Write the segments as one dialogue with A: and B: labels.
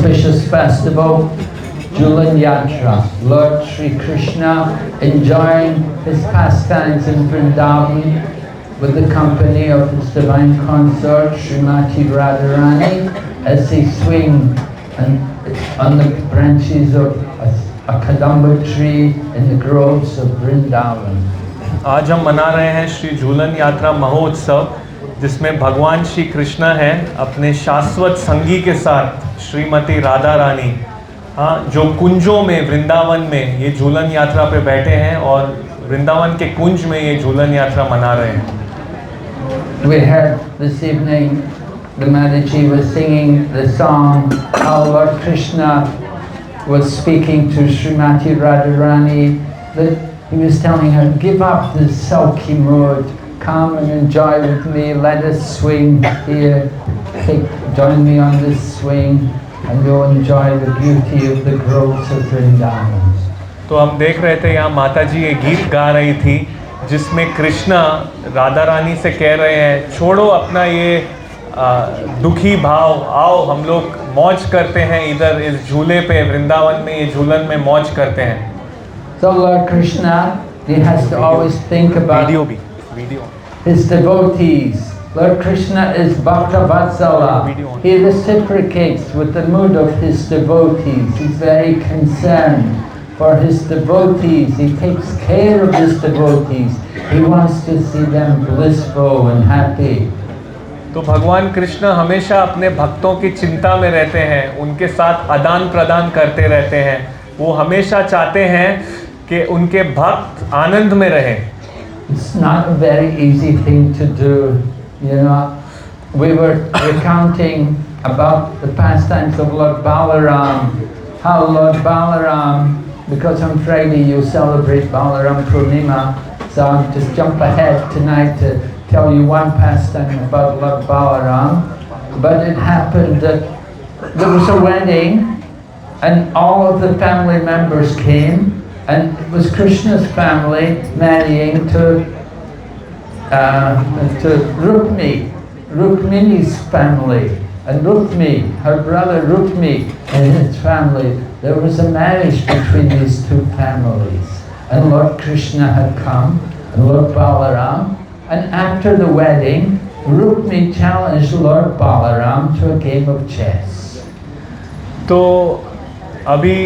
A: auspicious festival, Julan Yatra. Lord Sri Krishna enjoying his pastimes in Vrindavan with the company of his divine consort Srimati Radharani as they swing on the branches of a kadamba tree in the groves of Vrindavan.
B: आज हम मना रहे हैं श्री झूलन यात्रा महोत्सव, जिसमें भगवान श्री कृष्णा हैं अपने शाश्वत संगी के साथ श्रीमती राधा रानी, जो कुंजों में वृंदावन में ये झूलन यात्रा पे बैठे हैं और वृंदावन के कुंज में ये झूलन यात्रा मना रहे हैं.
A: We heard this evening the Mataji was singing the song how Lord Krishna was speaking to Srimati Radharani, that he was telling her, give up this sulky mood, come and enjoy with me, let us swing here, join me on this swing and you'll enjoy the beauty of the groves of Vrindavan.
B: तो हम देख रहे थे यहाँ माता जी ये गीत गा रही थी जिसमें कृष्णा राधा रानी से कह रहे हैं, छोड़ो अपना ये दुखी भाव, आओ हम लोग मौज करते हैं इधर इस झूले पे, वृंदावन में ये झूलन में मौज करते हैं.
A: So Lord Krishna, he has to always think about his devotees. Lord Krishna is Bhakta Vatsala. He reciprocates with the mood of his devotees. He's very concerned for his devotees. He takes care of his devotees. He wants to see them blissful and happy.
B: तो भगवान कृष्ण हमेशा अपने भक्तों की चिंता में रहते हैं, उनके साथ आदान प्रदान करते रहते हैं. वो हमेशा चाहते हैं कि उनके भक्त आनंद में रहें.
A: It's not a very easy thing to do, you know. We were recounting about the pastimes of Lord Balaram, how Lord Balaram, because on Friday you celebrate Balaram Purnima, so I'll just jump ahead tonight to tell you one pastime about Lord Balaram. But it happened that there was a wedding and all of the family members came, and it was Krishna's family marrying to Rukmini's family. And Rukmi, her brother Rukmi and his family, there was a marriage between these two families. And Lord Krishna had come, and Lord Balaram, and after the wedding, Rukmi challenged Lord Balaram to a game of chess.
B: तो अभी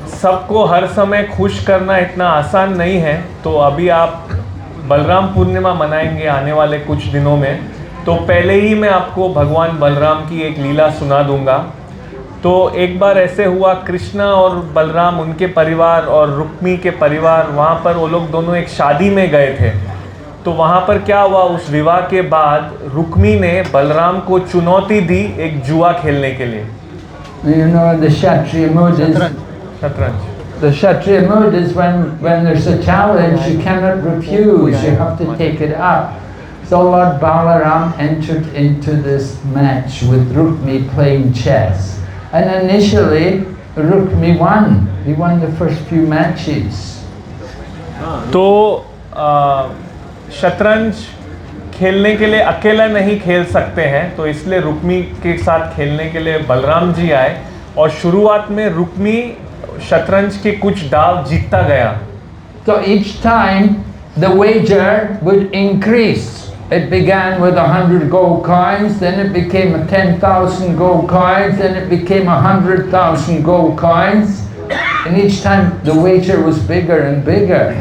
B: सबको हर समय खुश करना इतना आसान नहीं है, तो अभी आप बलराम पूर्णिमा मनाएंगे आने वाले कुछ दिनों में, तो पहले ही मैं आपको भगवान बलराम की एक लीला सुना दूंगा. तो एक बार ऐसे हुआ, कृष्णा और बलराम, उनके परिवार और रुक्मी के परिवार, वहाँ पर वो लोग दोनों एक शादी में गए थे. तो वहाँ पर क्या हुआ, उस विवाह के बाद रुक्मी ने बलराम को चुनौती दी एक जुआ खेलने के लिए.
A: You know, the Kshatriya mood is
B: शतरंज.
A: The Kshatriya mood is when there's a challenge, you cannot refuse, you have to take it up. So Lord Balaram entered into this match with Rukmi playing chess. And initially, Rukmi won. He won the first few matches.
B: तो शतरंज खेलने के लिए अकेला नहीं खेल सकते हैं, तो इसलिए रुक्मी के साथ खेलने के लिए बलराम जी आए, और शुरुआत में रुक्मी शतरंज के कुछ दाव जीतता गया.
A: So each time the wager would increase. It began with 100 gold coins, then it became 10,000 gold coins, then it became 100,000 gold coins, and each time the wager was bigger and bigger.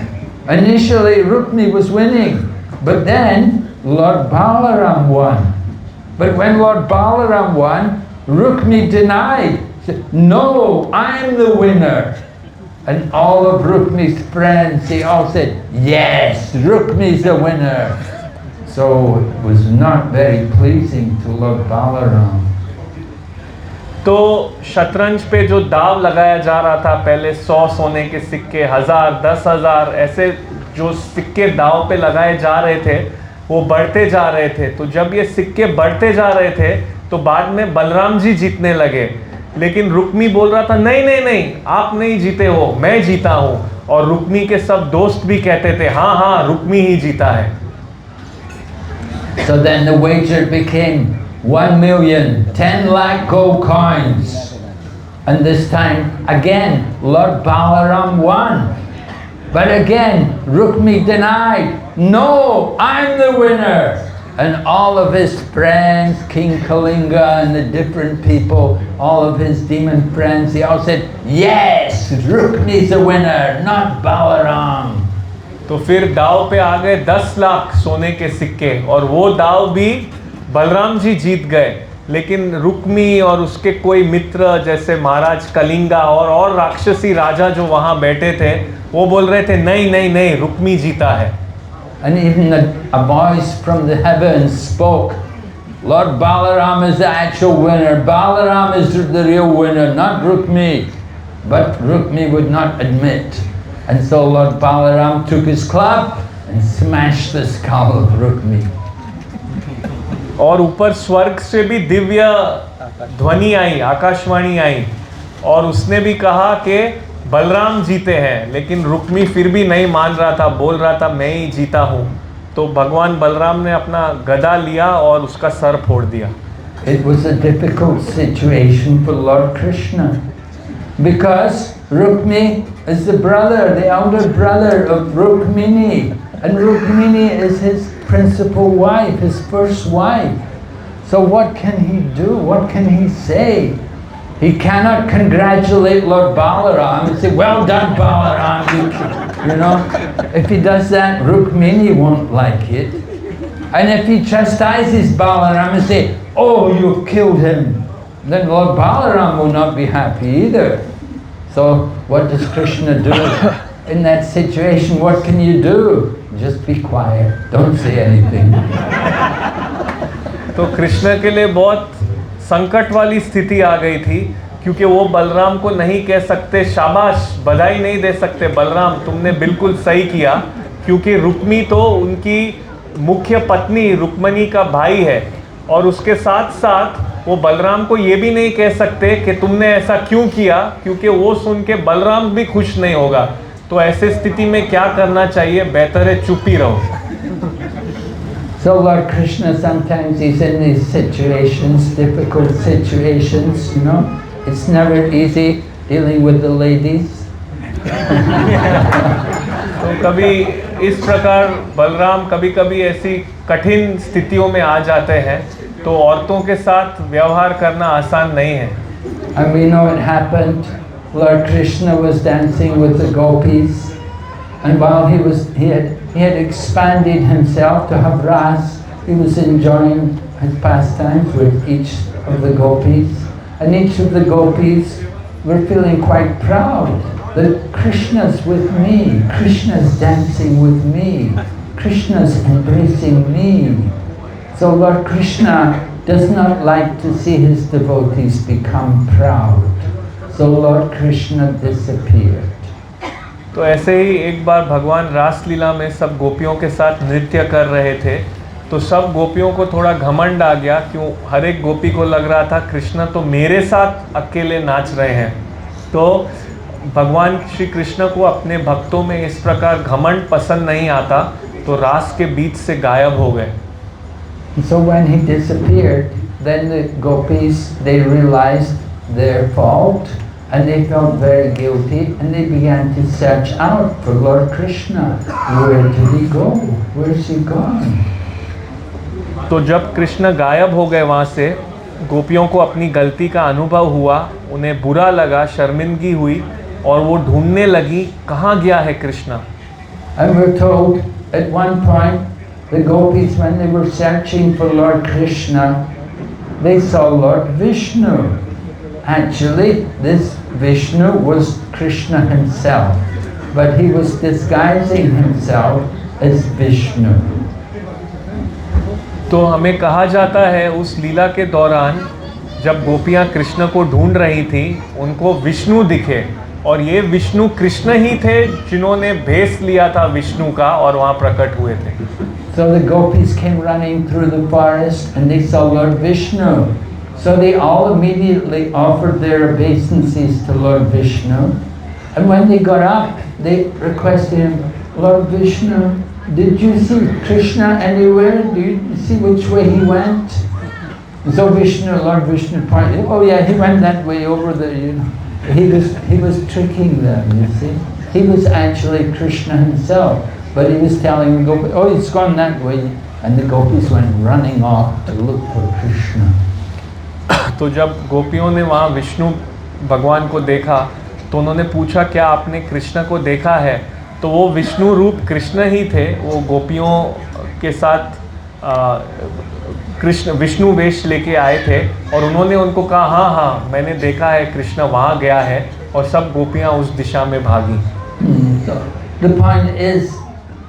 A: Initially Rukmi was winning, but then Lord Balaram won. But when Lord Balaram won, Rukmi denied. Said, no, I'm the winner. And all of Rukmi's friends, they all said, yes, Rukmi's the winner. So it was not very pleasing to Lord Balaram.
B: तो शतरंज पे जो दाव लगाया जा रहा था, पहले 100 सोने के सिक्के, 1000, 10,000, ऐसे जो सिक्के दाव पे लगाए जा रहे थे वो बढ़ते जा रहे थे. तो जब ये सिक्के बढ़ते जा रहे थे तो बाद में बलराम जी जीतने लगे, लेकिन रुक्मी बोल रहा था नहीं नहीं नहीं, आप नहीं जीते हो, मैं जीता हूँ. और रुक्मी के सब दोस्त भी कहते थे हाँ हाँ रुक्मी ही जीता है.
A: So then the wager became 1,000,000, 10 lakh gold coins. And this time again Lord Balaram won. But again Rukmi denied, no, I'm the winner. And all of his friends, King Kalinga and the different people, all of his demon friends, they all said, yes, Rukmi's the winner, not Balaram.
B: तो फिर दाव पे आ गए 10 लाख सोने के सिक्के और वो दाव भी बलराम जी जीत गए, लेकिन रुक्मी और उसके कोई मित्र जैसे महाराज कलिंगा और राक्षसी राजा जो वहाँ बैठे थे वो बोल रहे थे नहीं नहीं नहीं, रुक्मी जीता है.
A: And even a voice from the heavens spoke, Lord Balaram is the actual winner. Balaram is the real winner, not Rukmi. But Rukmi would not admit. And so Lord Balaram took his club and smashed the skull of Rukmi.
B: और ऊपर स्वर्ग से भी दिव्य ध्वनि आई, आकाशवाणी आई और उसने भी कहा कि बलराम जीते हैं, लेकिन रुक्मी फिर भी नहीं मान रहा था, बोल रहा था मैं ही जीता हूँ. तो भगवान बलराम ने अपना गदा लिया और उसका सर फोड़ दिया.
A: It was a difficult situation for Lord Krishna because Rukmi is the brother, the elder brother of Rukmini, and Rukmini is his principal wife, his first wife. So what can he do? What can he say? He cannot congratulate Lord Balaram and say, well done Balaram, you know. If he does that, Rukmini won't like it. And if he chastises Balaram and say, oh, you've killed him, then Lord Balaram will not be happy either. So what does Krishna do? In that situation, what can you do? Just be quiet, don't say anything.
B: तो कृष्ण के लिए बहुत संकट वाली स्थिति आ गई थी, क्योंकि वो बलराम को नहीं कह सकते शाबाश, बधाई नहीं दे सकते बलराम तुमने बिल्कुल सही किया, क्योंकि रुक्मी तो उनकी मुख्य पत्नी रुक्मणी का भाई है, और उसके साथ साथ वो बलराम को ये भी नहीं कह सकते कि तुमने ऐसा क्यों किया, क्योंकि वो सुन के बलराम भी खुश नहीं होगा. तो ऐसे स्थिति में क्या करना चाहिए, बेहतर है चुप ही रहो.
A: So Lord Krishna, sometimes he's in these situations, difficult situations, you know. It's never easy dealing with the ladies.
B: तो कभी इस प्रकार बलराम कभी कभी ऐसी कठिन स्थितियों में आ जाते हैं, तो औरतों के साथ व्यवहार करना आसान नहीं है.
A: And we know it happened. Lord Krishna was dancing with the gopis, and while he had expanded himself to have ras, he was enjoying his pastimes with each of the gopis, and each of the gopis were feeling quite proud that Krishna's with me, Krishna's dancing with me, Krishna's embracing me. So Lord Krishna does not like to see his devotees become proud. So Lord Krishna disappeared.
B: तो ऐसे ही एक बार भगवान रासलीला में सब गोपियों के साथ नृत्य कर रहे थे, तो सब गोपियों को थोड़ा घमंड आ गया, क्यों हर एक गोपी को लग रहा था कृष्ण तो मेरे साथ अकेले नाच रहे हैं. तो भगवान श्री कृष्ण को अपने भक्तों में इस प्रकार घमंड पसंद नहीं आता, तो रास के बीच से गायब हो गए.
A: So when he disappeared, then the gopis, they realized their fault, and they felt very guilty, and they began to search out for Lord Krishna. Where did he go? Where's he gone?
B: तो जब कृष्ण गायब हो गए वहाँ से, गोपियों को अपनी गलती का अनुभव हुआ, उन्हें बुरा लगा, शर्मिंदगी हुई, और वो ढूंढने लगी कहाँ गया है Krishna.
A: And we're told at one point, the gopis, when they were searching for Lord Krishna, they saw Lord Vishnu. Actually, this Vishnu was Krishna himself, but he was disguising himself as Vishnu.
B: तो हमें कहा जाता है उस लीला के दौरान जब गोपियाँ कृष्ण को ढूंढ रही थी, उनको विष्णु दिखे, और ये विष्णु कृष्ण ही थे जिन्होंने भेष लिया था विष्णु का और वहाँ प्रकट हुए थे.
A: So the gopis came running through the forest and they saw Lord Vishnu. So they all immediately offered their obeisances to Lord Vishnu. And when they got up, they requested him, Lord Vishnu, did you see Krishna anywhere? Do you see which way he went? So Vishnu, Lord Vishnu pointed, oh yeah, he went that way over there, you know. He was tricking them, you see. He was actually Krishna himself, but he was telling the gopis, oh, it's gone that way. And the gopis went running off to look for Krishna.
B: तो जब गोपियों ने वहाँ विष्णु भगवान को देखा तो उन्होंने पूछा क्या आपने कृष्ण को देखा है, तो वो विष्णु रूप कृष्ण ही थे। वो गोपियों के साथ कृष्ण विष्णु वेश लेके आए थे और उन्होंने उनको कहा हाँ हाँ मैंने देखा है कृष्ण वहाँ गया है, और सब गोपियाँ उस दिशा में भागी।
A: So the point is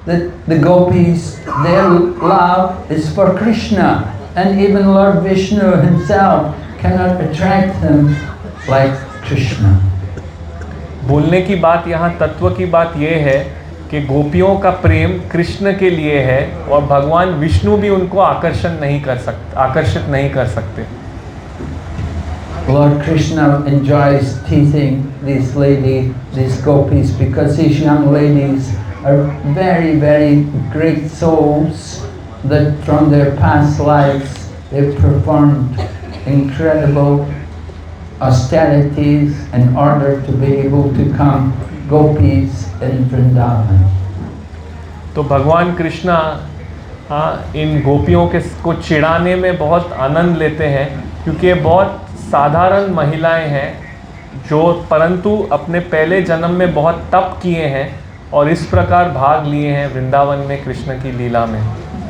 A: that the gopis, their love is for Krishna, and even Lord Vishnu himself cannot attract them like Krishna.
B: बोलने की बात यहाँ तत्व की बात ये है कि गोपियों का प्रेम कृष्ण के लिए है और भगवान विष्णु भी उनको आकर्षित नहीं कर सकते।
A: Lord Krishna enjoys teasing these gopis, because these young ladies are very, very great souls that from their past lives they've performed incredible austerities in order to be able to become gopis in Vrindavan.
B: तो भगवान कृष्णा इन गोपियों को चिढ़ाने में बहुत आनंद लेते हैं, क्योंकि ये बहुत साधारण महिलाएं हैं जो परंतु अपने पहले जन्म में बहुत तप किए हैं और इस प्रकार भाग लिए हैं वृंदावन में कृष्ण की लीला में।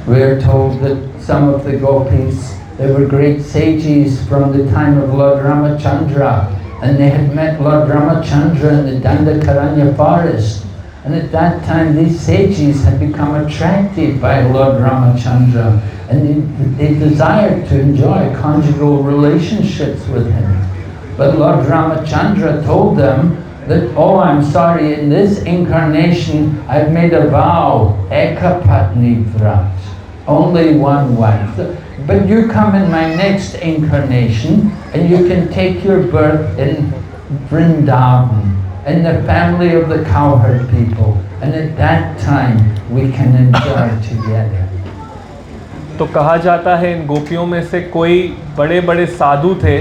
A: We are told that some of the gopis, they were great sages from the time of Lord Ramachandra, and they had met Lord Ramachandra in the Dandakaranya forest. And at that time these sages had become attracted by Lord Ramachandra, and they desired to enjoy conjugal relationships with him. But Lord Ramachandra told them that, oh, I'm sorry, in this incarnation I've made a vow, Ekapatni Vrat, only one wife. But you come in my next incarnation and you can take your birth in Vrindavan, in the family of the cowherd people, and at that time we can enjoy together.
B: तो कहा जाता है इन गोपियों में से कोई बड़े बड़े साधु थे,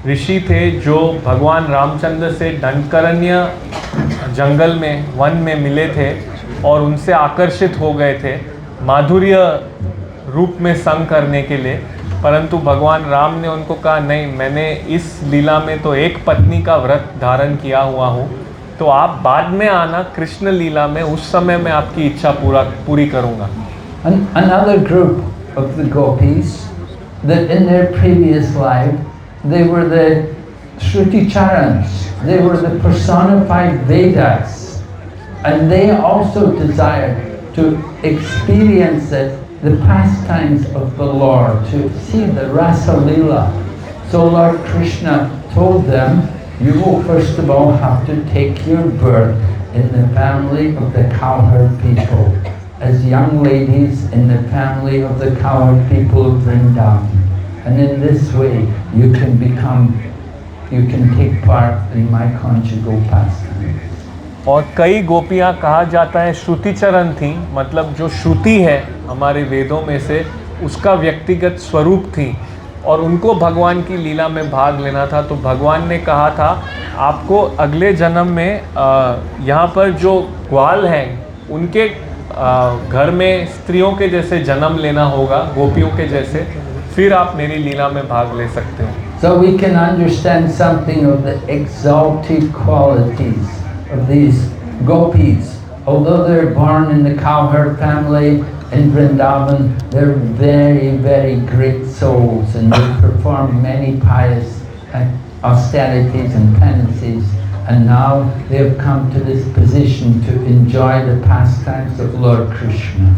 B: ऋषि थे, जो भगवान रामचंद्र से दंडकारण्य जंगल में वन में मिले थे और उनसे आकर्षित हो गए थे माधुर्य रूप में संग करने के लिए। परंतु भगवान राम ने उनको कहा नहीं, मैंने इस लीला में तो एक पत्नी का व्रत धारण किया हुआ हूँ, तो आप बाद में आना कृष्ण लीला में, उस समय मैं आपकी इच्छा पूरी करूँगा।
A: Another group of the gopis, that in their previous life they were the Shruti Charans, they were the personified Vedas, and they also desired to experience the pastimes of the Lord, to see the Rasa Leela. So Lord Krishna told them, you will first of all have to take your birth in the family of the cowherd people, as young ladies in the family of the cowherd people of Vrindavan. And in this way you can take part in my conjugal pastimes.
B: और कई गोपियाँ कहा जाता है श्रुति चरण थी, मतलब जो श्रुति है हमारे वेदों में से उसका व्यक्तिगत स्वरूप थी और उनको भगवान की लीला में भाग लेना था। तो भगवान ने कहा था आपको अगले जन्म में यहाँ पर जो ग्वाल हैं उनके घर में स्त्रियों के जैसे जन्म लेना होगा, गोपियों के जैसे, फिर आप मेरी लीला में भाग ले सकते हो।
A: So we can understand something of the exalted qualities of these gopis. Although they're born in the cowherd family in Vrindavan, they're very, very great souls, and they perform many pious austerities and penances, and now they have come to this position to enjoy the pastimes of Lord Krishna.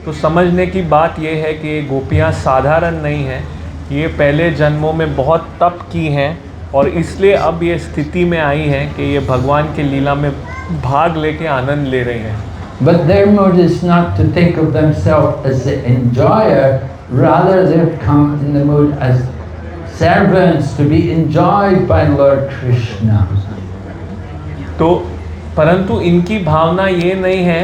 B: तो समझने की बात यह है कि ये गोपियाँ साधारण नहीं हैं, ये पहले जन्मों में बहुत तप की हैं और इसलिए अब ये स्थिति में आई हैं कि ये भगवान की लीला में भाग लेके आनंद ले रही हैं।
A: But their mood is not to think of themselves as the enjoyer, rather they've come in the mood as servants to be enjoyed by Lord Krishna.
B: तो परंतु इनकी भावना ये नहीं है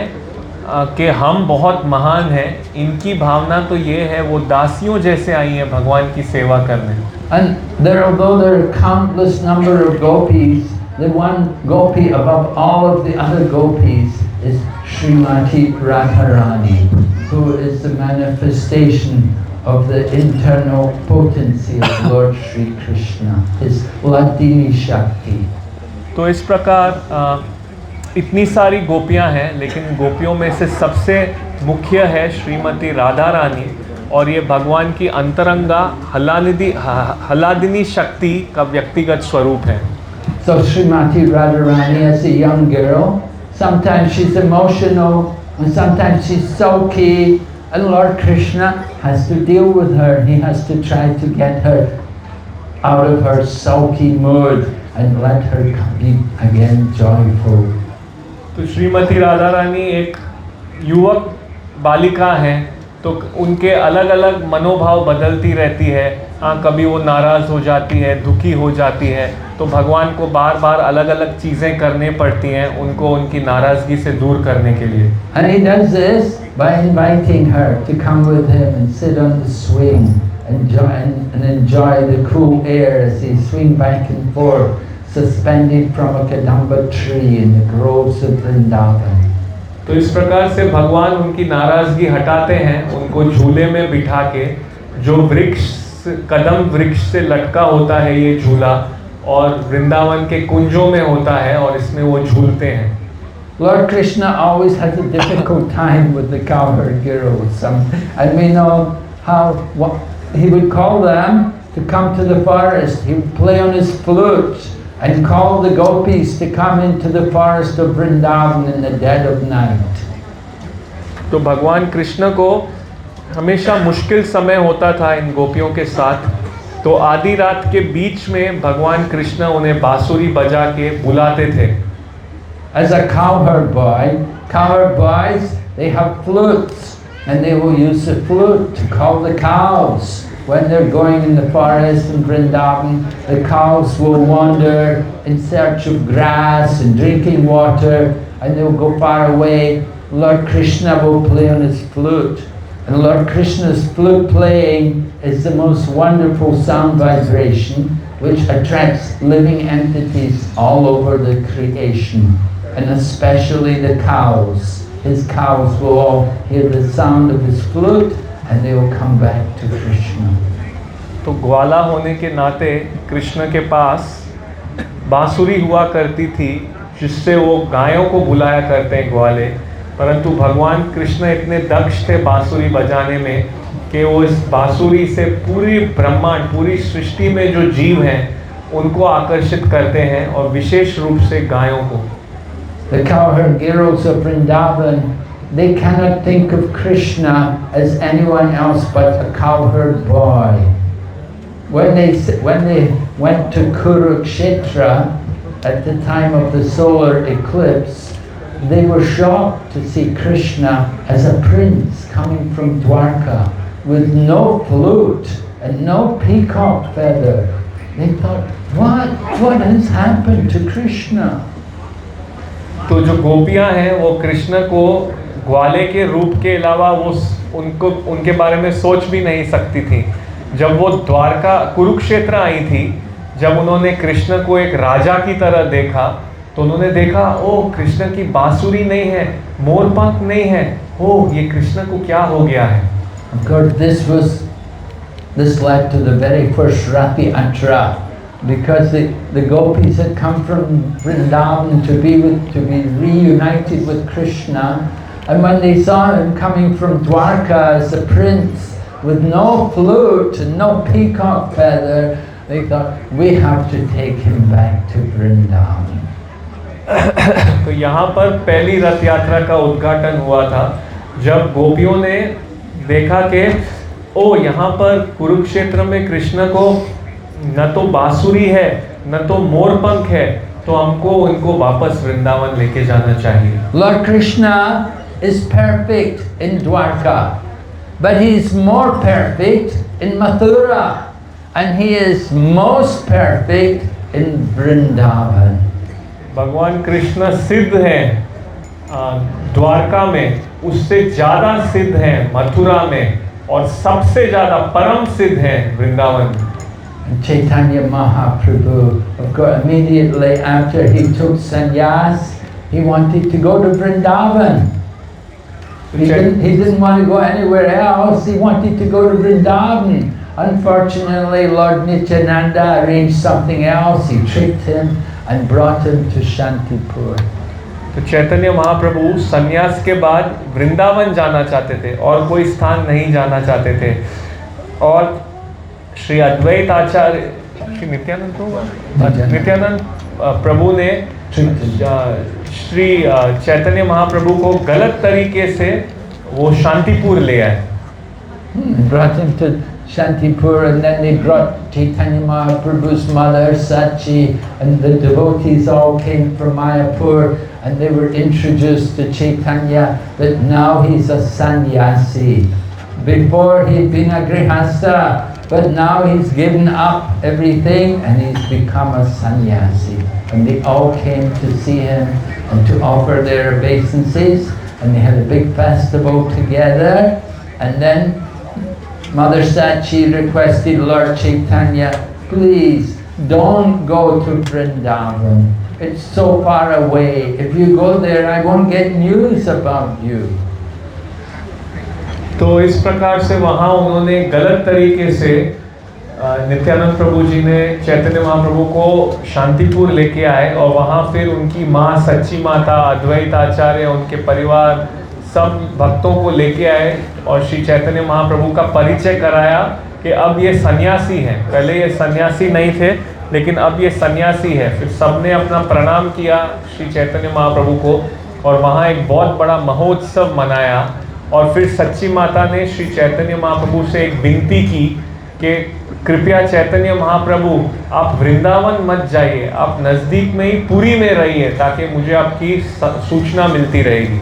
B: कि हम बहुत महान हैं, इनकी भावना तो ये है वो दासियों जैसे आई हैं भगवान की सेवा करने।
A: And although there are countless number of gopis, the one gopi above all of the other gopis is Srimati Radharani, who is the manifestation of the internal potency of Lord Shri Krishna, his Ladini Shakti.
B: तो इस प्रकार इतनी सारी गोपियां हैं, लेकिन गोपियों में से सबसे मुख्य है श्रीमती राधा रानी, और ये भगवान की अंतरंगा हलादिनी शक्ति का व्यक्तिगत स्वरूप है।
A: So Srimati Radharani as a young girl, sometimes she's emotional and sometimes she's sulky, and Lord Krishna has to deal with her. He has to try to get her out of her sulky mood and let her be again joyful.
B: तो श्रीमती राधा रानी एक युवक बालिका हैं, तो उनके अलग अलग मनोभाव बदलती रहती है। कभी वो नाराज़ हो जाती है, दुखी हो जाती है, तो भगवान को बार बार अलग अलग चीज़ें करनी पड़ती हैं उनको उनकी नाराज़गी से दूर करने के लिए।
A: And he does this by inviting her to come with him and sit on the swing and enjoy the cool air as they swing back and forth, suspended from a kadamba tree in the groves of Vrindavan.
B: तो इस प्रकार से भगवान उनकी नाराज़गी हटाते हैं, उनको झूले में बिठा के, जो वृक्ष कदम वृक्ष से लटका होता है ये झूला, और वृंदावन के कुंजों में होता है, और इसमें वो झूलते हैं।
A: Lord Krishna always has a difficult time with the cowherd girls. And we know how he would call them to come to the forest. He would play on his flute and call the gopis to come into the forest of Vrindavan in the dead of night.
B: तो भगवान कृष्ण को हमेशा मुश्किल समय होता था इन गोपियों के साथ, तो आधी रात के बीच में भगवान कृष्ण उन्हें बांसुरी बजा के बुलाते थे।
A: As a cowherd boys, they have flutes, and they will use the flute to call the cows. When they're going in the forest in Vrindavan, the cows will wander in search of grass and drinking water, and they'll go far away. Lord Krishna will play on his flute. And Lord Krishna's flute playing is the most wonderful sound vibration which attracts living entities all over the creation, and especially the cows. His cows will all hear the sound of his flute and they will come back to Krishna.
B: तो ग्वाला होने के नाते कृष्ण के पास बांसुरी हुआ करती थी, जिससे वो गायों को बुलाया करते हैं ग्वाले, परंतु भगवान कृष्ण इतने दक्ष थे बांसुरी बजाने में कि वो इस बांसुरी से पूरी ब्रह्मांड, पूरी सृष्टि में जो जीव हैं उनको आकर्षित करते हैं, और विशेष रूप से गायों को।
A: The cowherd girls of Vrindavan, they cannot think of Krishna as anyone else but a cowherd boy. When they went to Kurukshetra at the time of the solar eclipse, they were shocked to see Krishna as a prince coming from Dwarka with no flute and no peacock feather. They thought, what has happened to Krishna?
B: तो जो गोपियां हैं वो कृष्ण को ग्वाले के रूप के अलावा वो उनके बारे में सोच भी नहीं सकती थी। जब वो द्वारका कुरुक्षेत्र आई थी, जब उन्होंने कृष्ण को एक राजा की तरह देखा, तो उन्होंने देखा, ओह कृष्ण की बांसुरी नहीं है, मोरपंख नहीं है, ओह ये कृष्ण को क्या हो गया है।
A: Of course, this led to the very first Rathi Yatra, because the gopis had come from Vrindavan to be reunited with Krishna, and when they saw him coming from Dwarka as a prince with no flute and no peacock feather, they thought, we have to take him back to Vrindavan.
B: तो यहाँ पर पहली रथ यात्रा का उद्घाटन हुआ था, जब गोपियों ने देखा कि ओ यहाँ पर कुरुक्षेत्र में कृष्ण को न तो बांसुरी है न तो मोरपंख है, तो हमको उनको वापस वृंदावन लेके जाना चाहिए।
A: Lord Krishna is perfect in Dwarka, but he is more perfect in Mathura, and he is most perfect in Vrindavan.
B: भगवान कृष्ण सिद्ध हैं द्वारका में उससे ज़्यादा सिद्ध है मथुरा में, और सबसे ज़्यादा परम सिद्ध है Vrindavan.
A: Chaitanya Mahaprabhu, of course, immediately after he took sannyas, he wanted to go to Vrindavan. He didn't want to go anywhere else. He wanted to go to Vrindavan. Unfortunately, Lord Nityananda arranged something else. He tricked him and brought him to Shantipur.
B: तो चैतन्य महाप्रभु संन्यास के बाद वृंदावन जाना चाहते थे और कोई स्थान नहीं जाना चाहते थे, और श्री अद्वैत आचार्य श्री नित्यानंद प्रभु ने श्री चैतन्य महाप्रभु को गलत तरीके से वो शांतिपुर ले आए।
A: Brought him to Shantipur, and then they brought Chaitanya Mahaprabhu's mother Sachi, and the devotees all came from Mayapur, and they were introduced to Chaitanya that now he's a sannyasi. Before he'd been a grihastha, but now he's given up everything and he's become a sannyasi. And they all came to see him and to offer their obeisances, and they had a big festival together. And then Mother Sachi requested Lord Chaitanya, please don't go to Vrindavan. It's so far away. If you go there, I won't get news about you.
B: तो इस प्रकार से वहाँ उन्होंने गलत तरीके से नित्यानंद प्रभु जी ने चैतन्य महाप्रभु को शांतिपुर लेके आए, और वहाँ फिर उनकी माँ सच्ची माता अद्वैत आचार्य उनके परिवार सब भक्तों को लेके आए और श्री चैतन्य महाप्रभु का परिचय कराया कि अब ये सन्यासी हैं। पहले ये सन्यासी नहीं थे, लेकिन अब ये सन्यासी है। फिर सबने अपना प्रणाम किया श्री चैतन्य महाप्रभु को, और वहाँ एक बहुत बड़ा महोत्सव मनाया। और फिर सच्ची माता ने श्री चैतन्य महाप्रभु से एक विनती की कि कृपया चैतन्य महाप्रभु आप वृंदावन मत जाइए, आप नज़दीक में ही पुरी में रहिए, ताकि मुझे आपकी सूचना मिलती रहेगी।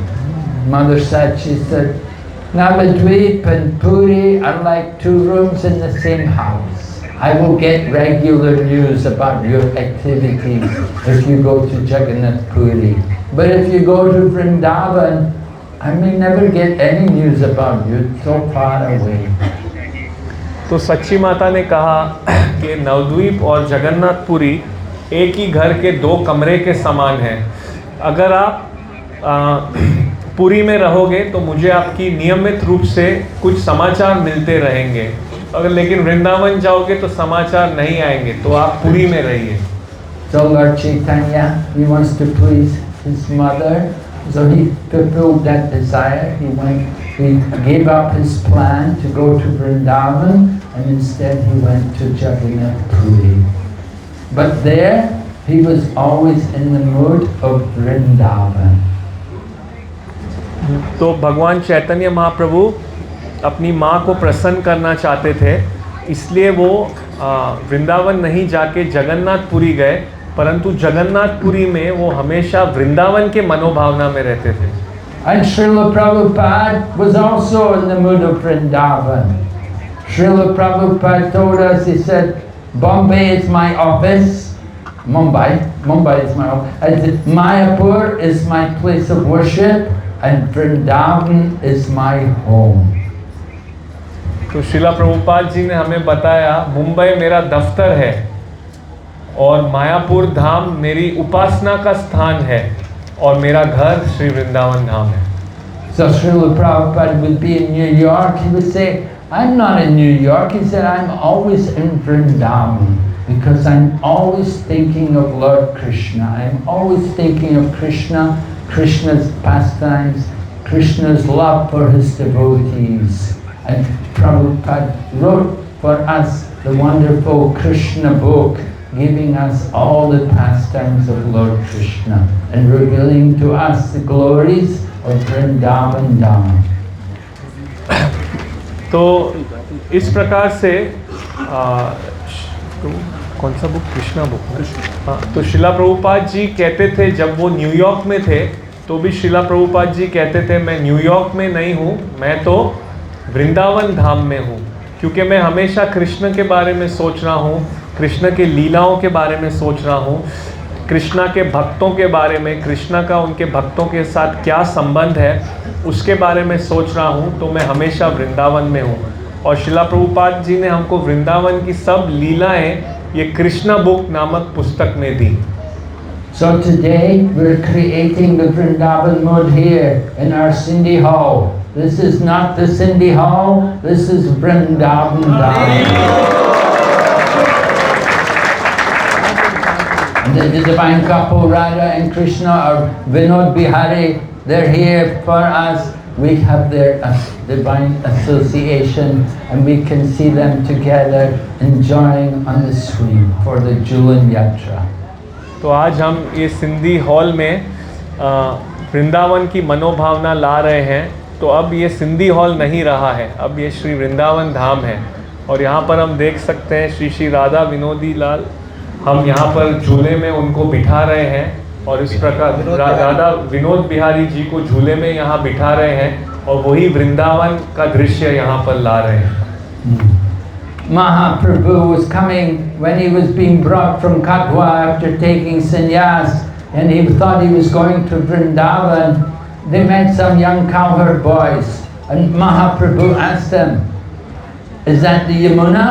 A: Mother Sachi said, Navadvip and Puri are like two rooms in the same house. I will get regular news about your activities if you go to Jagannath Puri. But if you go to Vrindavan, I may never get any news about you, it's so far away.
B: तो सच्ची माता ने कहा कि नवद्वीप और जगन्नाथपुरी एक ही घर के दो कमरे के समान हैं। अगर आप पुरी में रहोगे तो मुझे आपकी नियमित रूप से कुछ समाचार मिलते रहेंगे, अगर लेकिन वृंदावन जाओगे तो समाचार नहीं आएंगे, तो आप पुरी में रहिए।
A: So Lord Chaitanya, he wants to please his mother, so he fulfilled that desire. He gave up his plan to go to Vrindavan, and instead he went to Jagannath Puri. But there he was always in the mood of Vrindavan.
B: तो भगवान चैतन्य महाप्रभु अपनी माँ को प्रसन्न करना चाहते थे, इसलिए वो वृंदावन नहीं जाके जगन्नाथपुरी गए, परंतु जगन्नाथपुरी में वो हमेशा वृंदावन के मनोभावना में रहते थे।
A: And Srila Prabhupada was also in the mood of Vrindavan. Srila Prabhupada told us, he said, Bombay is my office, Mumbai is my office, Mayapur is my place of worship, and Vrindavan is my home.
B: तो श्रीला प्रभुपाद जी ने हमें बताया, मुंबई मेरा दफ्तर है और मायापुर धाम मेरी उपासना का स्थान है, और मेरा घर श्री वृंदावन धाम है।
A: So Srila Prabhupada would be in New York, he would say, I'm not in New York, he said, I'm always in Vrindavan, because I'm always thinking of Lord Krishna. I'm always thinking of Krishna, Krishna's pastimes, Krishna's love for his devotees. And Prabhupada wrote for us the wonderful Krishna book, giving us all the pastimes of Lord Krishna and revealing to us the glories of Vrindavan Dham.
B: तो इस प्रकार से कौन सा book? Krishna book. हाँ, तो श्रीला प्रभुपाद जी कहते थे, जब वो न्यूयॉर्क में थे तो भी श्रीला प्रभुपाद जी कहते थे, मैं न्यूयॉर्क में नहीं हूँ, मैं तो वृंदावन धाम में हूँ, क्योंकि मैं हमेशा कृष्ण के बारे में सोच रहा हूँ, कृष्ण के लीलाओं के बारे में सोच रहा हूँ, कृष्णा के भक्तों के बारे में, कृष्णा का उनके भक्तों के साथ क्या संबंध है, उसके बारे में सोच रहा हूँ तो मैं हमेशा वृंदावन में हूँ। और शिला प्रभुपाद जी ने हमको वृंदावन की सब लीलाएं ये कृष्णा बुक नामक पुस्तक में दी।
A: So today we're creating the Vrindavan mood here in our Sindhi Hall. This is not the Sindhi Hall, this is Vrindavan Dham. The divine couple Radha and Krishna or Vinod Bihari, they're here for us. We have their divine association and we can see them together enjoying on the screen for the Julan Yatra.
B: तो आज हम ये Sindhi hall में वृंदावन की मनोभावना ला रहे हैं। तो अब ये सिंधी हॉल नहीं रहा है, अब ये श्री वृंदावन धाम है। और यहाँ पर हम देख सकते हैं श्री श्री राधा विनोदी लाल, हम यहाँ पर झूले में उनको बिठा रहे हैं और इस प्रकार राधा विनोद बिहारी जी को झूले में यहाँ बिठा रहे हैं और वही वृंदावन का दृश्य यहाँ पर ला रहे हैं।
A: Mahaprabhu was coming when he was being brought from Katwa after taking sannyas, and he thought he was going to Vrindavan. They met some young cowherd boys, and Mahaprabhu asked them, "Is that the Yamuna?"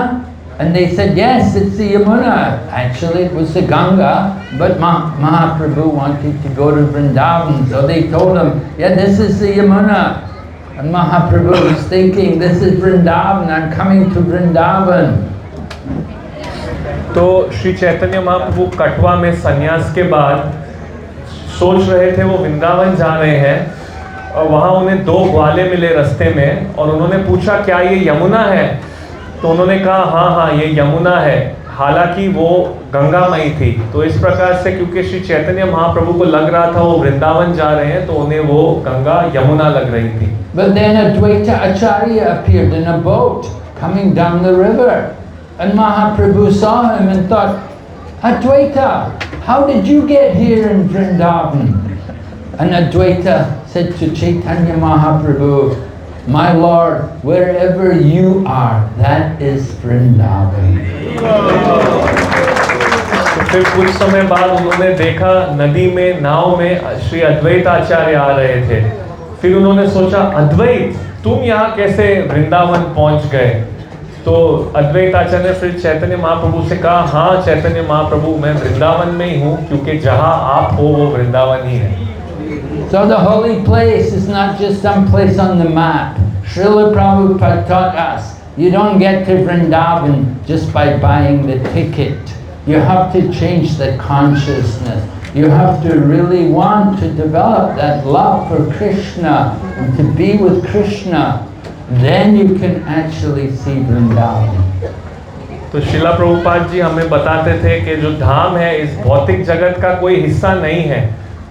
A: And they said, "Yes, it's the Yamuna." Actually, it was the Ganga, but Mahaprabhu wanted to go to Vrindavan, so they told him, "Yeah, this is the Yamuna." And Mahaprabhu was thinking, this is Vrindavan, I'm coming to Vrindavan.
B: तो श्री चैतन्य महाप्रभु कटवा में संन्यास के बाद सोच रहे थे वो वृंदावन जा रहे हैं और वहाँ उन्हें दो ग्वाले मिले रास्ते में और उन्होंने पूछा क्या ये यमुना है? तो उन्होंने कहा हाँ ये यमुना है, हालांकि वो गंगामयी थी। तो इस प्रकार से क्योंकि श्री चैतन्य महाप्रभु को लग रहा था वो वृंदावन जा रहे हैं तो उन्हें वो गंगा यमुना लग रही थी।
A: But then Advaita Acharya appeared in a boat coming down the river, and Mahaprabhu saw him and thought, "Advaita, how did you get here in Vrindavan?" And Advaita said to Chaitanya Mahaprabhu, "My Lord, wherever you are, that is Vrindavan."
B: तो फिर कुछ समय बाद उन्होंने देखा नदी में नाव में श्री अद्वैत आचार्य आ रहे थे। फिर उन्होंने सोचा अद्वैत तुम यहाँ कैसे वृंदावन पहुँच गए? तो अद्वैत आचार्य ने फिर चैतन्य महाप्रभु से कहा हाँ चैतन्य महाप्रभु मैं वृंदावन में ही हूँ क्योंकि जहाँ आप हो वो वृंदावन ही है।
A: So the holy place is not just some place on the map. Srila Prabhupada taught us, you don't get to Vrindavan just by buying the ticket. You have to change the consciousness. You have to really want to develop that love for Krishna and to be with Krishna. Then you can actually see Vrindavan.
B: तो शिला प्रभुपाद जी हमें बताते थे कि जो धाम है इस भौतिक जगत का कोई हिस्सा नहीं है।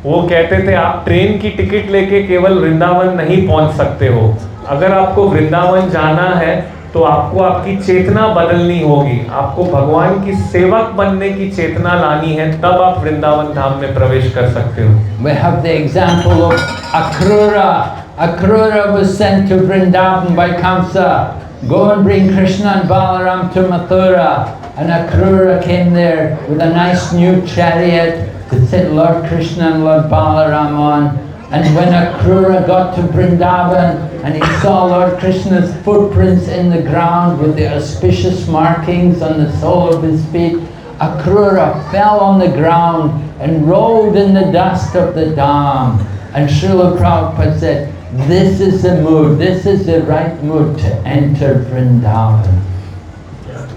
B: वो कहते थे आप ट्रेन की टिकट लेके केवल वृंदावन नहीं पहुंच सकते हो। अगर आपको वृंदावन जाना है तो आपको आपकी चेतना बदलनी होगी, आपको भगवान की सेवक बनने की चेतना लानी है, तब आप वृंदावन धाम में प्रवेश कर सकते हो।
A: We have the example of Akrura. Akrura was sent to Vrindavan by Kamsa. Go and bring Krishna and Balaram to Mathura. And Akrura came there with a nice new chariot to sit Lord Krishna and Lord Balaram on. And when Akrura got to Vrindavan and he saw Lord Krishna's footprints in the ground with the auspicious markings on the sole of his feet, Akrura fell on the ground and rolled in the dust of the Dham. And Srila Prabhupada said, this is the mood, this is the right mood to enter Vrindavan.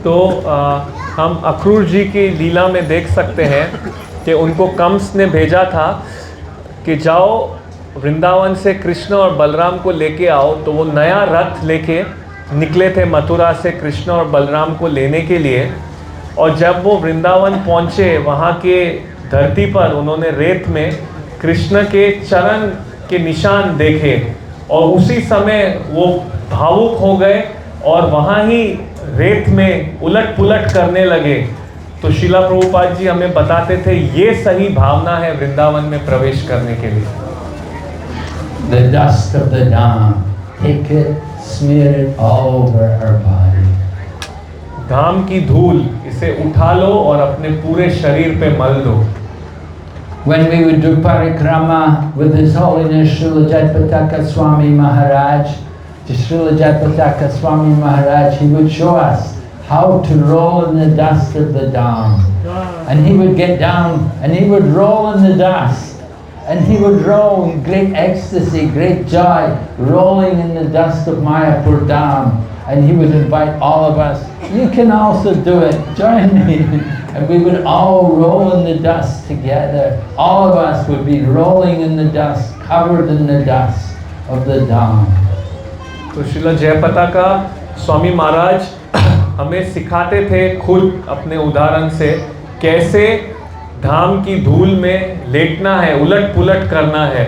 B: तो हम अक्रूर जी की लीला में देख सकते हैं कि उनको कंस ने भेजा था कि जाओ वृंदावन से कृष्ण और बलराम को लेके आओ। तो वो नया रथ लेके निकले थे मथुरा से कृष्ण और बलराम को लेने के लिए। और जब वो वृंदावन पहुँचे वहाँ के धरती पर उन्होंने रेत में कृष्ण के चरण के निशान देखे और उसी समय वो भावुक हो गए और वहाँ ही रेत में उलट पुलट करने लगे। तो शिला प्रभुपाद जी हमें बताते थे ये सही भावना है वृंदावन में प्रवेश करने के लिए।
A: The dust of the Dham, take it, smear it all over our body.
B: धाम की धूल इसे उठा लो और अपने पूरे शरीर पे मल दो।
A: When we would do parikrama with His Holiness Srila Jayapataka Swami Maharaj, to Srila Jayapataka Swami Maharaj, he would show us how to roll in the dust of the Dham. And he would get down and he would roll in the dust. And he would roll in great ecstasy, great joy, rolling in the dust of Mayapur Dham. And he would invite all of us, you can also do it, join me. And we would all roll in the dust together. All of us would be rolling in the dust, covered in the dust of the Dham.
B: तो श्रीला जयपताका स्वामी महाराज हमें सिखाते थे खुद अपने उदाहरण से कैसे धाम की धूल में लेटना है, उलट पुलट करना है।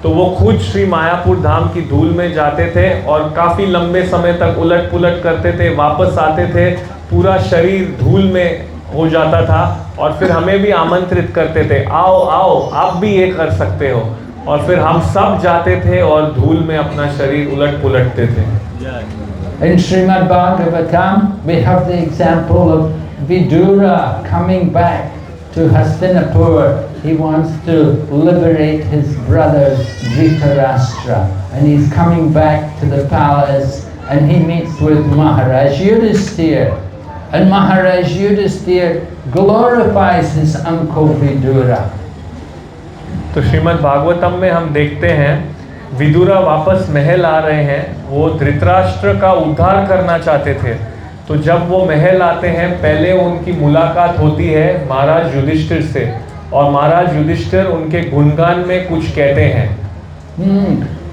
B: तो वो खुद श्री मायापुर धाम की धूल में जाते थे और काफ़ी लंबे समय तक उलट पुलट करते थे, वापस आते थे, पूरा शरीर धूल में हो जाता था और फिर हमें भी आमंत्रित करते थे, आओ आओ आप भी ये कर सकते हो। और फिर हम सब जाते थे और धूल में अपना शरीर उलट पुलटते थे।
A: In Srimad Bhagavatam, we have the example of Vidura coming back to Hastinapur. He wants to liberate his brother Dhritarashtra, and he's coming back to the palace and he meets with Maharaj Yudhisthira. And Maharaj Yudhisthira glorifies his uncle Vidura.
B: तो श्रीमद् भागवतम में हम देखते हैं विदुरा वापस महल आ रहे हैं, वो धृतराष्ट्र का उद्धार करना चाहते थे। तो जब वो महल आते हैं पहले उनकी मुलाकात होती है महाराज युधिष्ठिर से और महाराज युधिष्ठिर उनके गुणगान में कुछ कहते हैं।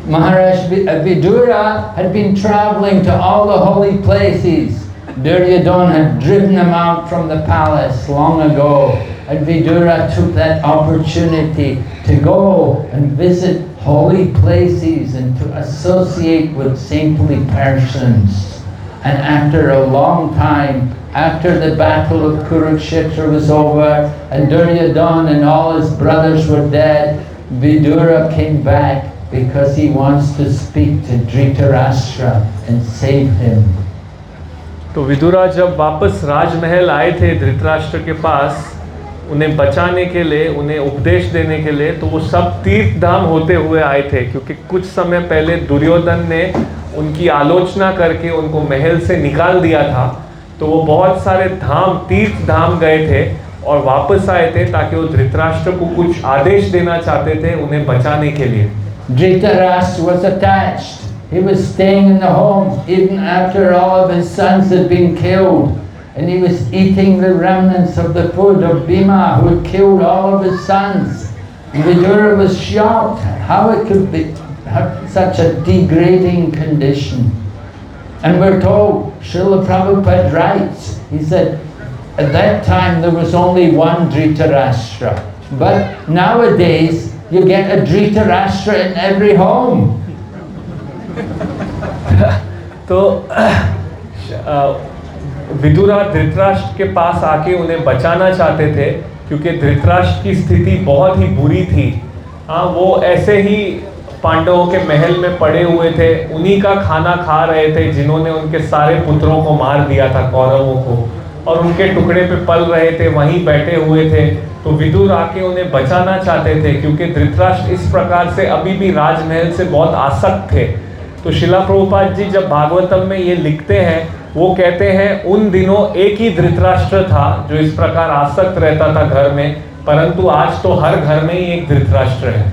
A: Maharaj Vidura had been traveling to all the holy places. Duryodhana had driven him out from the palace long ago, and Vidura took that opportunity to go and visit holy places and to associate with saintly persons. And after a long time, after the battle of Kurukshetra was over and Duryodhana and all his brothers were dead, Vidura came back because he wants to speak to Dhritarashtra and save him.
B: तो विदुरा जब वापस राजमहल आए थे धृतराष्ट्र के पास उन्हें बचाने के लिए, उन्हें उपदेश देने के लिए, तो वो सब तीर्थ धाम होते हुए आए थे, क्योंकि कुछ समय पहले दुर्योधन ने उनकी आलोचना करके उनको महल से निकाल दिया था। तो वो बहुत सारे धाम, तीर्थ धाम गए थे और वापस आए थे ताकि वो धृतराष्ट्र को कुछ आदेश देना चाहते थे उन्हें बचाने के लिए।
A: Dhritarashtra was attached. He was staying in the home even after all of his sons had been killed. And he was eating the remnants of the food of Bhima, who had killed all of his sons. And Vidura was shocked how it could be such a degrading condition. And we're told, Srila Prabhupada writes, he said, at that time there was only one Dhritarashtra. But nowadays, you get a Dhritarashtra in every home.
B: तो विदुरा धृतराष्ट्र के पास आके उन्हें बचाना चाहते थे क्योंकि धृतराष्ट्र की स्थिति बहुत ही बुरी थी। हाँ, वो ऐसे ही पांडवों के महल में पड़े हुए थे, उन्हीं का खाना खा रहे थे जिन्होंने उनके सारे पुत्रों को मार दिया था, कौरवों को, और उनके टुकड़े पे पल रहे थे, वहीं बैठे हुए थे। तो विदुर आके उन्हें बचाना चाहते थे क्योंकि धृतराष्ट्र इस प्रकार से अभी भी राजमहल से बहुत आसक्त थे। तो शिला प्रभुपाद जी जब भागवतम में ये लिखते हैं, वो कहते हैं उन दिनों एक ही धृतराष्ट्र था जो इस प्रकार आसक्त रहता था घर में, परंतु आज तो हर घर में ही एक धृतराष्ट्र है।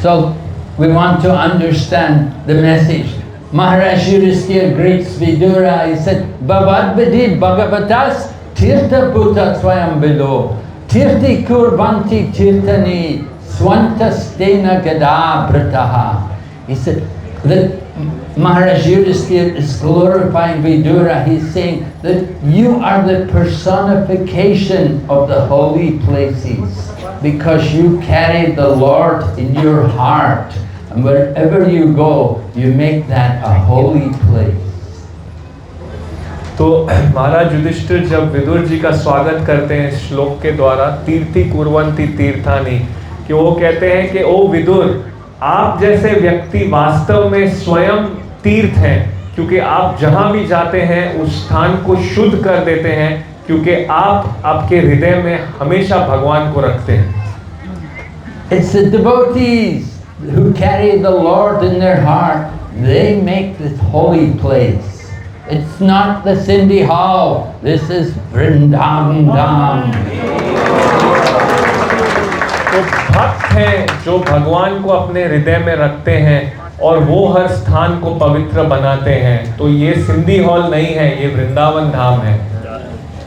A: So we want to understand the message. Maharaj Yudhisthira greets Vidura. He said, Bhavad Vidhi Bhagavatas Tirtha Bhuta Swayam Vido Tirthi Kurvanti Tirthani Swantastena Gada Brataha. He said that Maharaj Yudhisthira is glorifying Vidura. He's saying that you are the personification of the holy places because you carry the Lord in your heart. And wherever you go, you make that a holy place.
B: तो महाराज युधिष्ठिर जब विदुर जी का स्वागत करते हैं श्लोक के द्वारा, तीर्थी कुर्वन्ति तीर्थानि, कि वो कहते हैं कि ओ विदुर, आप जैसे व्यक्ति वास्तव में स्वयं तीर्थ हैं, क्योंकि आप जहां भी जाते हैं उस स्थान को शुद्ध कर देते हैं, क्योंकि आप आपके हृदय में हमेशा भगवान को रखते हैं।
A: It's the devotees who carry the Lord in their heart. They make this holy place. It's not the Cindy Hall. This is Vrindavan Dham.
B: तो भक्त हैं जो भगवान को अपने हृदय में रखते हैं और वो हर स्थान को पवित्र बनाते हैं। तो ये सिंधी हॉल नहीं है, ये वृंदावन धाम है।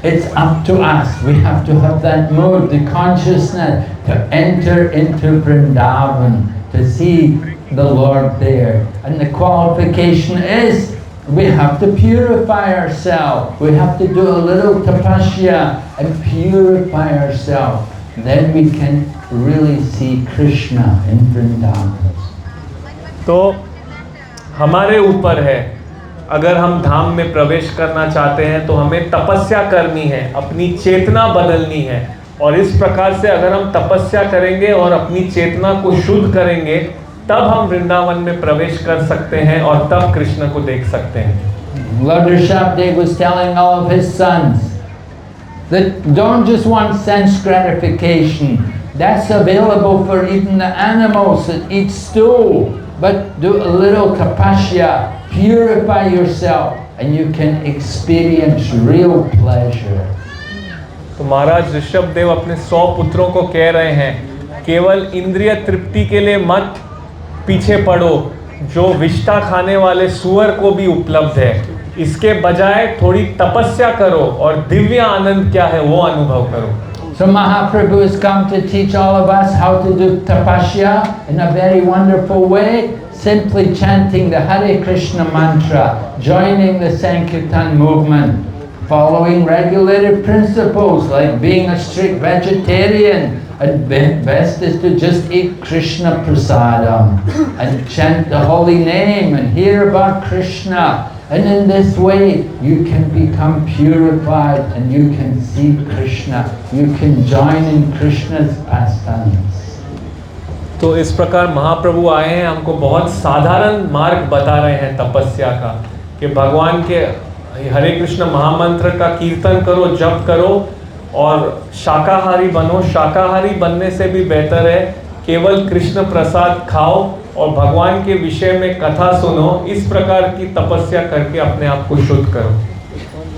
A: It's up to us. We have to have that mood, the consciousness to enter into Vrindavan, to see the Lord there. And the qualification is we have to purify ourselves. We have to do a little tapasya and purify ourselves. Then we can really see Krishna in Vrindavan.
B: तो हमारे ऊपर है, अगर हम धाम में प्रवेश करना चाहते हैं तो हमें तपस्या करनी है, अपनी चेतना बदलनी है। और इस प्रकार से अगर हम तपस्या करेंगे और अपनी चेतना को शुद्ध करेंगे, तब हम वृंदावन में प्रवेश कर सकते हैं और तब कृष्ण को देख सकते हैं।
A: Lord Rishabdev was telling all of his sons that don't just want sense gratification. That's available for even the animals that eat stool. But do a little tapasya, purify yourself, and you can experience real pleasure.
B: तो महाराज ऋषभदेव अपने 100 पुत्रों को कह रहे हैं, केवल इंद्रिय तृप्ति के लिए मत पीछे पड़ो, जो विष्ठा खाने वाले सुअर को भी उपलब्ध है। इसके बजाय थोड़ी तपस्या करो और दिव्य आनंद क्या है वो अनुभव करो।
A: So Mahaprabhu has come to teach all of us how to do tapasya in a very wonderful way, simply chanting the Hare Krishna mantra, joining the Sankirtan movement, following regulated principles like being a strict vegetarian, and best is to just eat Krishna prasadam and chant the holy name and hear about Krishna. And in this way, you can become purified and you can see Krishna. You can join in Krishna's pastimes.
B: तो इस प्रकार महाप्रभु आए हैं, हमको बहुत साधारण मार्ग बता रहे हैं तपस्या का, कि भगवान के हरे कृष्ण महामंत्र का कीर्तन करो, जप करो और शाकाहारी बनो। शाकाहारी बनने से भी बेहतर है केवल कृष्ण प्रसाद खाओ और भगवान के विषय में कथा सुनो। इस प्रकार की तपस्या करके अपने आप को शुद्ध करो।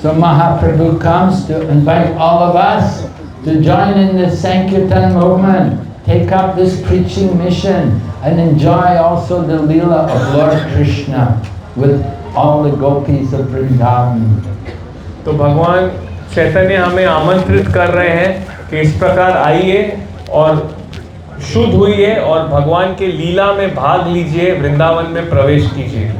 A: So Mahaprabhu comes to invite all of us to join in this Sankirtan movement, take up this preaching mission and enjoy also the Leela of Lord Krishna with all the gopis of Vrindavan.
B: तो भगवान चैतन्य हमें आमंत्रित कर रहे हैं कि इस प्रकार आइए और शुद्ध हुई और भगवान के लीला में भाग लीजिए, वृंदावन में प्रवेश कीजिए।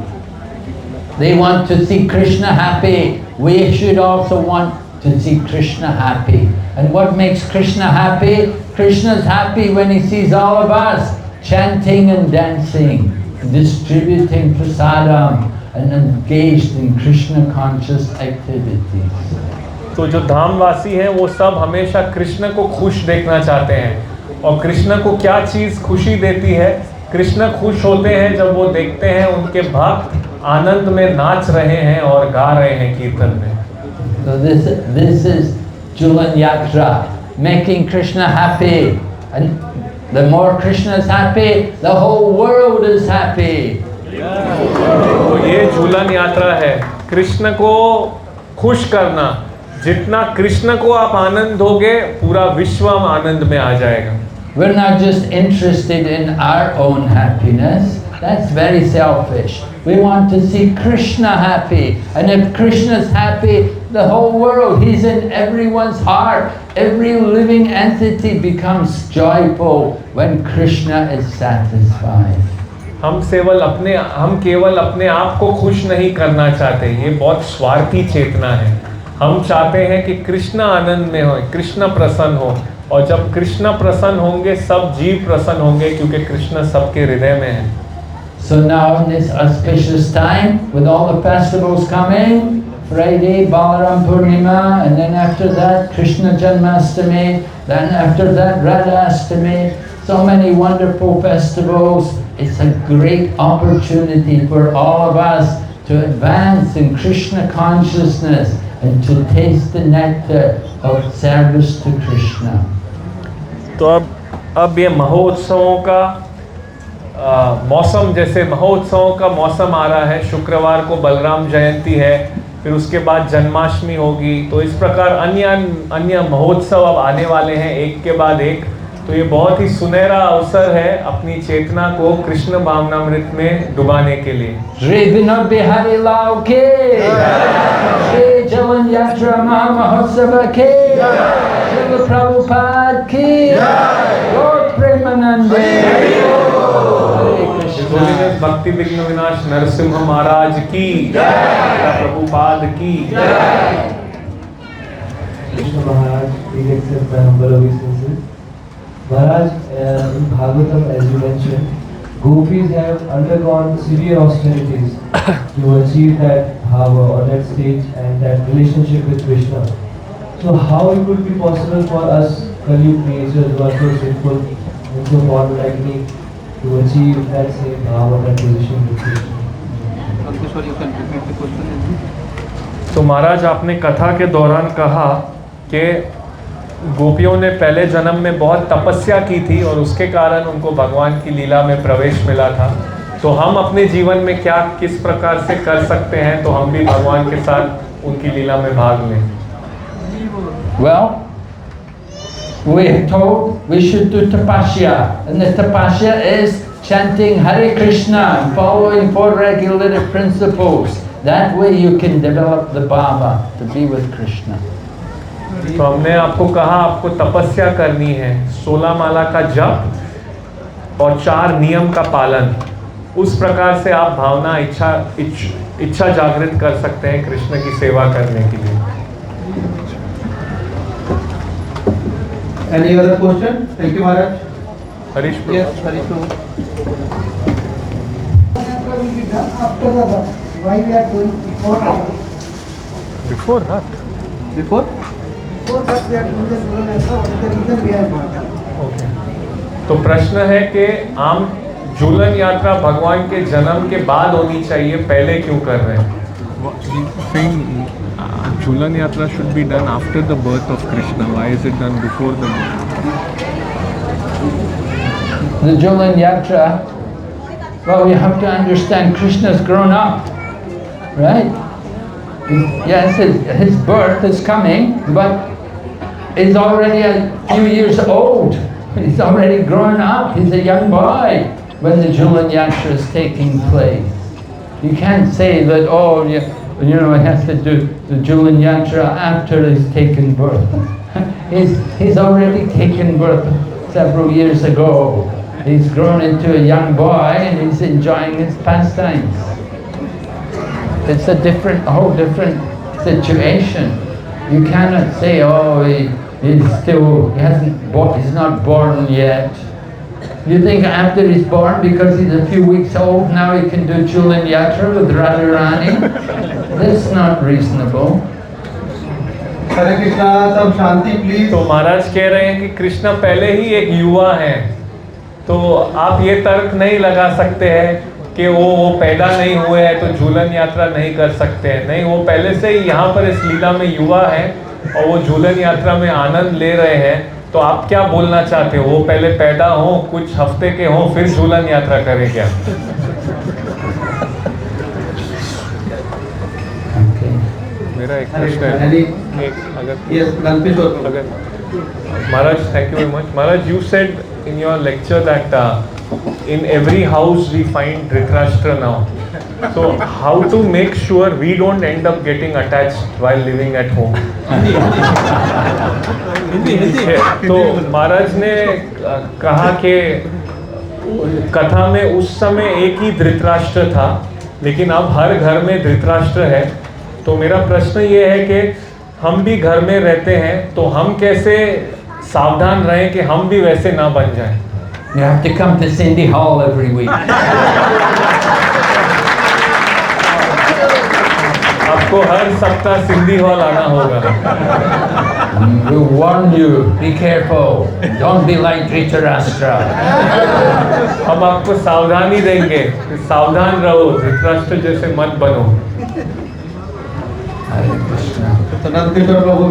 A: They want to see Krishna happy. We should also want to see Krishna happy. And what makes Krishna happy? Krishna is happy when he sees all of us chanting and dancing, distributing prasadam and engaged in Krishna conscious activities.
B: तो जो धामवासी हैं वो सब हमेशा कृष्ण को खुश देखना चाहते हैं। और कृष्ण को क्या चीज़ खुशी देती है? कृष्ण खुश होते हैं जब वो देखते हैं उनके भक्त आनंद में नाच रहे हैं और गा रहे हैं कीर्तन में।
A: So this is Julan Yatra, making Krishna happy, and the more Krishna is happy, the whole world is happy.
B: तो ये झूलन यात्रा है, कृष्ण को खुश करना। जितना कृष्ण को आप आनंद दोगे, पूरा विश्व आनंद में आ जाएगा।
A: We're not just interested in our own happiness. That's very selfish. We want to see Krishna happy. And if Krishna is happy, the whole world, He's in everyone's heart. Every living entity becomes joyful when Krishna is satisfied.
B: हम केवल अपने आप को खुश नहीं करना चाहते, ये बहुत स्वार्थी चेतना है। हम चाहते हैं कि कृष्ण आनंद में हो, कृष्ण प्रसन्न हो, और जब कृष्ण प्रसन्न होंगे सब जीव प्रसन्न होंगे, क्योंकि कृष्ण सबके हृदय में है।
A: So now in this auspicious time, with all the festivals coming, Friday Balaram Purnima, and then after that Krishna Janmashtami, then after that Radhastami, so many wonderful festivals. It's a great opportunity for all of us to advance in Krishna consciousness and to taste the nectar of service to Krishna.
B: तो अब अब ये महोत्सवों का मौसम, जैसे महोत्सवों का मौसम आ रहा है, शुक्रवार को बलराम जयंती है, फिर उसके बाद जन्माष्टमी होगी, तो इस प्रकार अन्य महोत्सव अब आने वाले हैं एक के बाद एक। तो ये बहुत ही सुनहरा अवसर है अपनी चेतना को कृष्ण भावनामृत में डुबाने के लिए।
A: श्री विनोद बिहारी लाल के, श्री झूलन यात्रा महामहोत्सव के, श्री प्रभुपाद की, गौर प्रेमानंद, हरे कृष्ण।
B: भक्ति विघ्न विनाश नरसिंह महाराज की, प्रभुपाद की।
C: Krishna Maharaj, please accept my humble obeisances. Maharaj, in Bhagavatam, as you mentioned, gopis have undergone severe austerities to achieve that bhava or that stage and that relationship with Krishna. So how it would be possible for us Kali-yuga creatures who are so sinful and so born like me to achieve that same bhava, that position with Krishna?
B: तो महाराज, आपने कथा के दौरान कहा कि गोपियों ने पहले जन्म में बहुत तपस्या की थी और उसके कारण उनको भगवान की लीला में प्रवेश मिला था। तो हम अपने जीवन में क्या किस प्रकार से कर सकते हैं तो हम भी भगवान के साथ उनकी लीला में भाग लें?
A: Well, we are told we should do tapasya, and the tapasya is chanting Hare Krishna and following 4 regulative principles. That way you can develop the bhava to be with Krishna.
B: तो हमने आपको कहा आपको तपस्या करनी है, 16 माला का जप और 4 नियम का पालन। उस प्रकार से आप भावना इच्छा जागृत कर सकते हैं कृष्ण की सेवा करने के लिए।
D: Any other question? Thank you, Maharaj.
B: Harish Prabhu.
D: Yes, Harish Prabhu.
E: After the birth, why we are doing before birth?
B: Before that?
D: Before?
E: Before birth we are doing the Guru Nasa, what is the reason behind birth?
B: Okay. तो प्रश्न है कि आम झूलन यात्रा भगवान के जन्म के बाद होनी चाहिए, पहले क्यों कर रहे हैं?
F: Jhulan Yatra should be done after the birth of Krishna. Why is it done before the birth?
A: The Jhulan Yatra, well, you have to understand Krishna's grown up, right? Yes, his birth is coming, but he's already a few years old. He's already grown up. He's a young boy when the Jhulan Yatra is taking place. You can't say that, oh, you know, he has to do the Jhulan Yatra after he's taken birth. he's already taken birth several years ago. He's grown into a young boy and he's enjoying his pastimes. It's a whole different situation. You cannot say, oh, he's not born yet. You think after he's born, because he's a few weeks old, now he can do Jhulan Yatra with Radharani? That's not reasonable.
D: Hare Krishna, सब शांति please.
B: तो महाराज कह रहे हैं कि कृष्ण पहले ही एक युवा है, तो आप ये तर्क नहीं लगा सकते हैं कि वो पैदा नहीं हुए हैं तो झूलन यात्रा नहीं कर सकते हैं। नहीं, वो पहले से ही यहाँ पर इस लीला में युवा है और वो झूलन यात्रा में आनंद ले रहे हैं। तो आप क्या बोलना चाहते हो, वो पहले पैदा हो, कुछ हफ्ते के हो, फिर झूलन यात्रा करें क्या? मेरा एक प्रश्न है, अगर Maharaj, thank you very much. Maharaj, you said in your lecture that in every house we find Dhritarashtra now. So how to make sure we don't end up getting attached while living at home? तो महाराज ने कहा कि कथा में उस समय एक ही धृतराष्ट्र था, लेकिन अब हर घर में धृतराष्ट्र है। तो मेरा प्रश्न ये है कि हम भी घर में रहते हैं, तो हम कैसे सावधान रहें कि हम भी वैसे ना बन जाएं?
A: You have to come to Cindy Hall every week.
B: आपको हर सप्ताह सिंधी हॉल आना होगा।
A: We warn you, be careful. Don't be like Dhritarashtra.
B: हम आपको सावधानी देंगे, सावधान रहो, धृतराष्ट्र जैसे मत बनो।
A: Hare Krishna.
D: तो नंद किशोर प्रभु